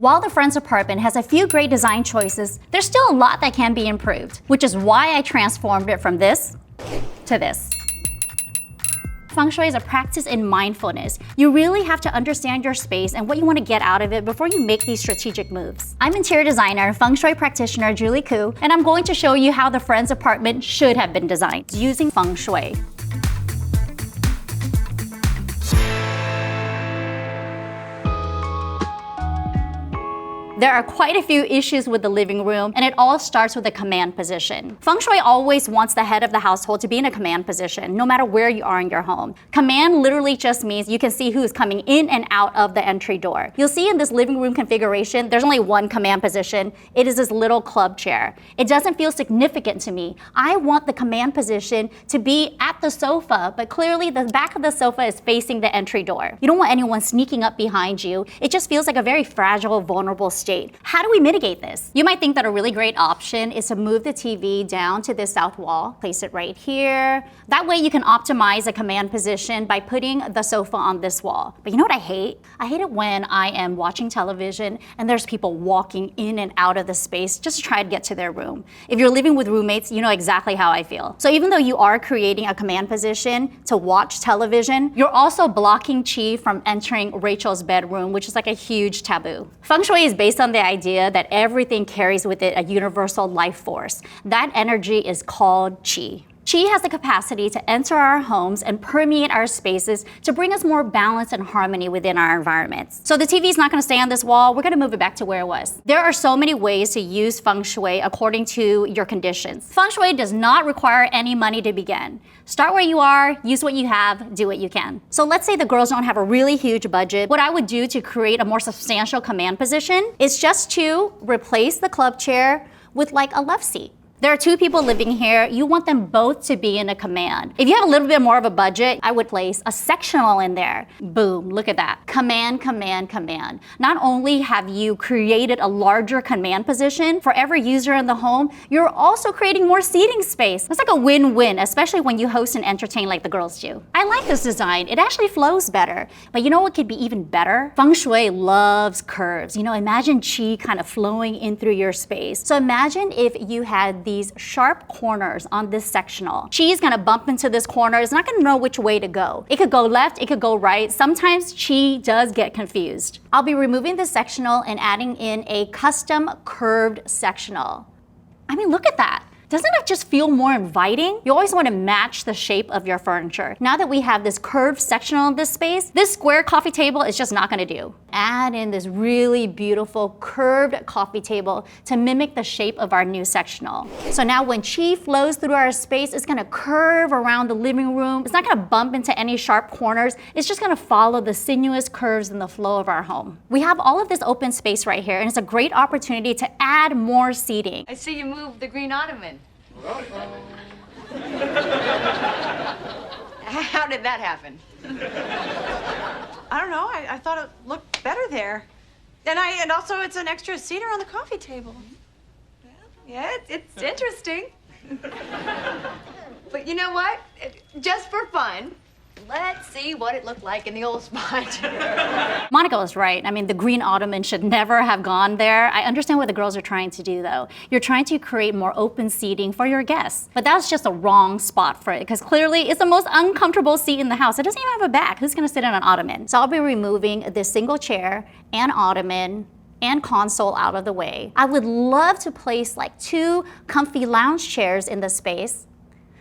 While the Friends apartment has a few great design choices, there's still a lot that can be improved, which is why I transformed it from this to this. Feng Shui is a practice in mindfulness. You really have to understand your space and what you want to get out of it before you make these strategic moves. I'm interior designer and Feng Shui practitioner Julie Khuu, and I'm going to show you how the Friends apartment should have been designed using Feng Shui. There are quite a few issues with the living room, and it all starts with a command position. Feng Shui always wants the head of the household to be in a command position, no matter where you are in your home. Command literally just means you can see who's coming in and out of the entry door. You'll see in this living room configuration, there's only one command position. It is this little club chair. It doesn't feel significant to me. I want the command position to be at the sofa, but clearly the back of the sofa is facing the entry door. You don't want anyone sneaking up behind you. It just feels like a very fragile, vulnerable state. How do we mitigate this? You might think that a really great option is to move the TV down to this south wall, place it right here. That way you can optimize a command position by putting the sofa on this wall. But you know what I hate? I hate it when I am watching television and there's people walking in and out of the space just to try to get to their room. If you're living with roommates, you know exactly how I feel. So even though you are creating a command position to watch television, you're also blocking Qi from entering Rachel's bedroom, which is like a huge taboo. Feng Shui is based on the idea that everything carries with it a universal life force. That energy is called Qi. Qi has the capacity to enter our homes and permeate our spaces to bring us more balance and harmony within our environments. So the TV is not going to stay on this wall. We're going to move it back to where it was. There are so many ways to use Feng Shui according to your conditions. Feng Shui does not require any money to begin. Start where you are, use what you have, do what you can. So let's say the girls don't have a really huge budget. What I would do to create a more substantial command position is just to replace the club chair with like a love seat. There are two people living here. You want them both to be in a command. If you have a little bit more of a budget, I would place a sectional in there. Boom, look at that. Command, command, command. Not only have you created a larger command position for every user in the home, you're also creating more seating space. It's like a win-win, especially when you host and entertain like the girls do. I like this design. It actually flows better. But you know what could be even better? Feng Shui loves curves. You know, imagine Qi kind of flowing in through your space. So imagine if you had these sharp corners on this sectional. Qi is gonna bump into this corner. It's not gonna know which way to go. It could go left, it could go right. Sometimes Qi does get confused. I'll be removing this sectional and adding in a custom curved sectional. I mean, look at that. Doesn't it just feel more inviting? You always want to match the shape of your furniture. Now that we have this curved sectional in this space, this square coffee table is just not going to do. Add in this really beautiful curved coffee table to mimic the shape of our new sectional. So now when Qi flows through our space, it's going to curve around the living room. It's not going to bump into any sharp corners. It's just going to follow the sinuous curves in the flow of our home. We have all of this open space right here, and it's a great opportunity to add more seating. I see you moved the green ottoman. How did that happen? I don't know. I thought it looked better there. And also it's an extra seater on the coffee table. Well, yeah, it's interesting. But you know what? Just for fun, let's see what it looked like in the old spot. Monica was right. I mean, the green ottoman should never have gone there. I understand what the girls are trying to do, though. You're trying to create more open seating for your guests. But that's just a wrong spot for it, because clearly it's the most uncomfortable seat in the house. It doesn't even have a back. Who's going to sit on an ottoman? So I'll be removing this single chair and ottoman and console out of the way. I would love to place like 2 comfy lounge chairs in the space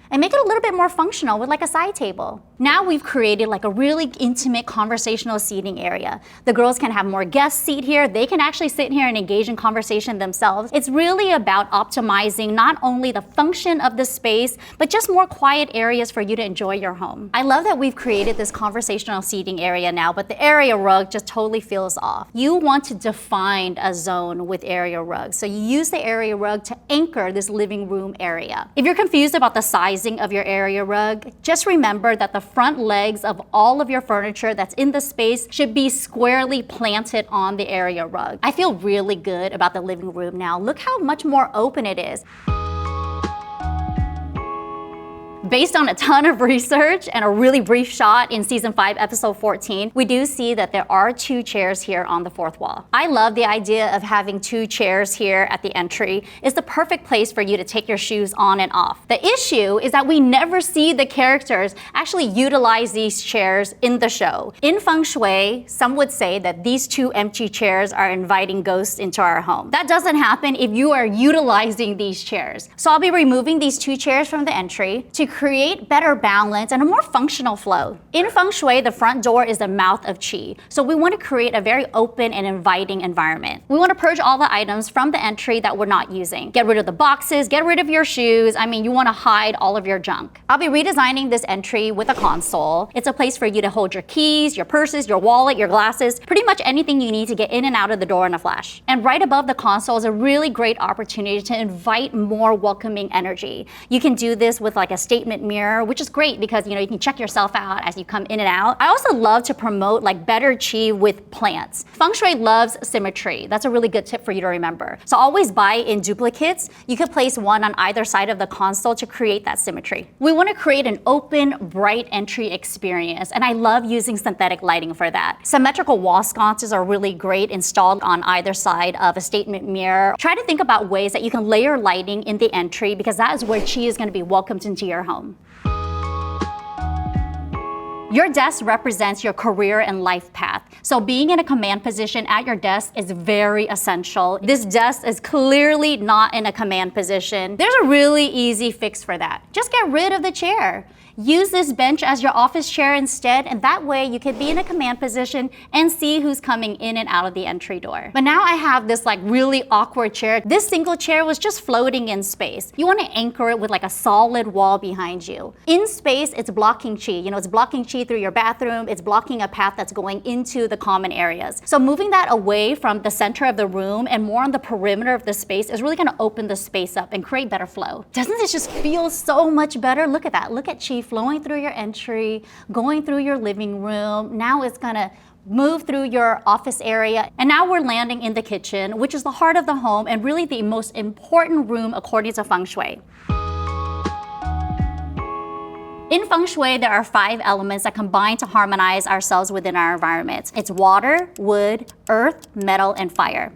and make it a little bit more functional with like a side table. Now we've created like a really intimate conversational seating area. The girls can have more guests seat here. They can actually sit here and engage in conversation themselves. It's really about optimizing not only the function of the space, but just more quiet areas for you to enjoy your home. I love that we've created this conversational seating area now, but the area rug just totally feels off. You want to define a zone with area rugs. So you use the area rug to anchor this living room area. If you're confused about the sizing of your area rug, just remember that the front legs of all of your furniture that's in the space should be squarely planted on the area rug. I feel really good about the living room now. Look how much more open it is. Based on a ton of research and a really brief shot in season 5, episode 14, we do see that there are 2 chairs here on the 4th wall. I love the idea of having 2 chairs here at the entry. It's the perfect place for you to take your shoes on and off. The issue is that we never see the characters actually utilize these chairs in the show. In feng shui, some would say that these 2 empty chairs are inviting ghosts into our home. That doesn't happen if you are utilizing these chairs. So I'll be removing these 2 chairs from the entry to create better balance and a more functional flow. In feng shui, the front door is the mouth of qi. So we want to create a very open and inviting environment. We want to purge all the items from the entry that we're not using. Get rid of the boxes, get rid of your shoes. I mean, you want to hide all of your junk. I'll be redesigning this entry with a console. It's a place for you to hold your keys, your purses, your wallet, your glasses, pretty much anything you need to get in and out of the door in a flash. And right above the console is a really great opportunity to invite more welcoming energy. You can do this with like a statement mirror, which is great because you can check yourself out as you come in and out. I also love to promote like better qi with plants. Feng Shui loves symmetry. That's a really good tip for you to remember. So always buy in duplicates. You could place one on either side of the console to create that symmetry. We want to create an open, bright entry experience, and I love using synthetic lighting for that. Symmetrical wall sconces are really great installed on either side of a statement mirror. Try to think about ways that you can layer lighting in the entry because that is where qi is going to be welcomed into your home. Your desk represents your career and life path. So being in a command position at your desk is very essential. This desk is clearly not in a command position. There's a really easy fix for that. Just get rid of the chair. Use this bench as your office chair instead, and that way you can be in a command position and see who's coming in and out of the entry door. But now I have this like really awkward chair. This single chair was just floating in space. You want to anchor it with like a solid wall behind you. In space, it's blocking qi. It's blocking qi through your bathroom. It's blocking a path that's going into the common areas. So moving that away from the center of the room and more on the perimeter of the space is really going to open the space up and create better flow. Doesn't it just feel so much better? Look at that. Look at qi flowing through your entry, going through your living room. Now it's gonna move through your office area. And now we're landing in the kitchen, which is the heart of the home and really the most important room according to feng shui. In feng shui, there are 5 elements that combine to harmonize ourselves within our environment. It's water, wood, earth, metal, and fire.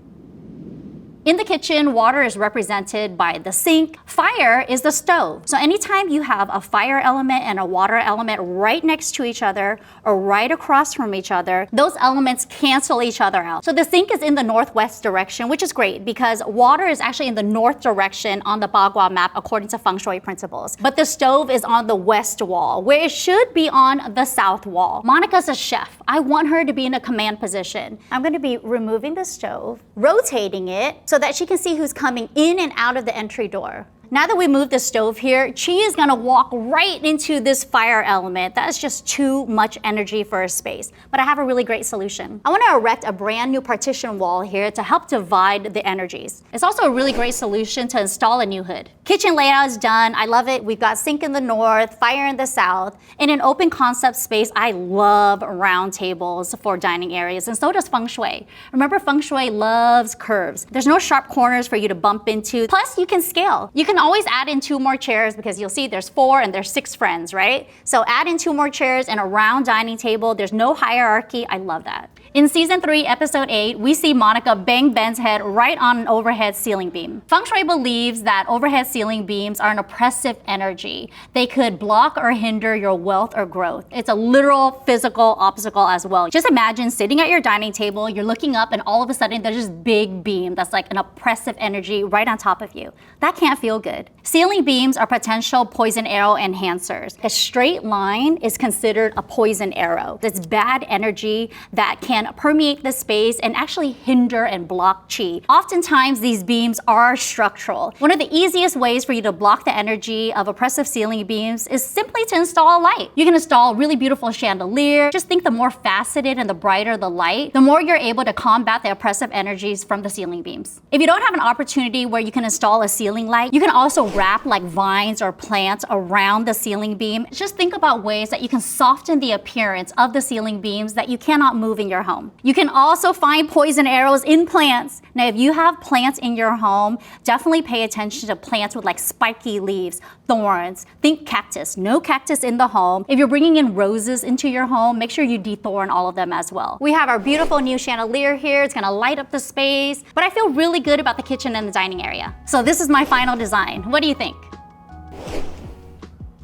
In the kitchen, water is represented by the sink. Fire is the stove. So anytime you have a fire element and a water element right next to each other or right across from each other, those elements cancel each other out. So the sink is in the northwest direction, which is great because water is actually in the north direction on the Bagua map according to feng shui principles. But the stove is on the west wall, where it should be on the south wall. Monica's a chef. I want her to be in a command position. I'm going to be removing the stove, rotating it, so that she can see who's coming in and out of the entry door. Now that we moved the stove here, qi is gonna walk right into this fire element. That is just too much energy for a space. But I have a really great solution. I wanna erect a brand new partition wall here to help divide the energies. It's also a really great solution to install a new hood. Kitchen layout is done. I love it. We've got sink in the north, fire in the south. In an open concept space, I love round tables for dining areas, and so does feng shui. Remember, feng shui loves curves. There's no sharp corners for you to bump into. Plus, you can scale. You can always add in 2 more chairs because you'll see there's 4 and there's 6 friends, right? So add in 2 more chairs and a round dining table. There's no hierarchy. I love that. In season 3, episode 8, we see Monica bang Ben's head right on an overhead ceiling beam. Feng Shui believes that overhead ceiling beams are an oppressive energy. They could block or hinder your wealth or growth. It's a literal physical obstacle as well. Just imagine sitting at your dining table, you're looking up, and all of a sudden there's this big beam that's like an oppressive energy right on top of you. That can't feel good. Ceiling beams are potential poison arrow enhancers. A straight line is considered a poison arrow. That's bad energy that can permeate the space and actually hinder and block qi. Oftentimes, these beams are structural. One of the easiest ways for you to block the energy of oppressive ceiling beams is simply to install a light. You can install a really beautiful chandelier. Just think the more faceted and the brighter the light, the more you're able to combat the oppressive energies from the ceiling beams. If you don't have an opportunity where you can install a ceiling light, you can also wrap like vines or plants around the ceiling beam. Just think about ways that you can soften the appearance of the ceiling beams that you cannot move in your home. home. You can also find poison arrows in plants. Now, if you have plants in your home, definitely pay attention to plants with like spiky leaves, thorns. Think cactus. No cactus in the home. If you're bringing in roses into your home, make sure you dethorn all of them as well. We have our beautiful new chandelier here. It's gonna light up the space, but I feel really good about the kitchen and the dining area. So this is my final design. What do you think?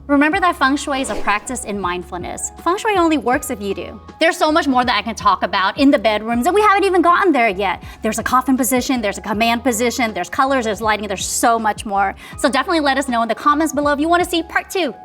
Remember that feng shui is a practice in mindfulness. Feng shui only works if you do. There's so much more that I can talk about in the bedrooms, and we haven't even gotten there yet. There's a coffin position, there's a command position, there's colors, there's lighting, there's so much more. So definitely let us know in the comments below if you want to see part 2.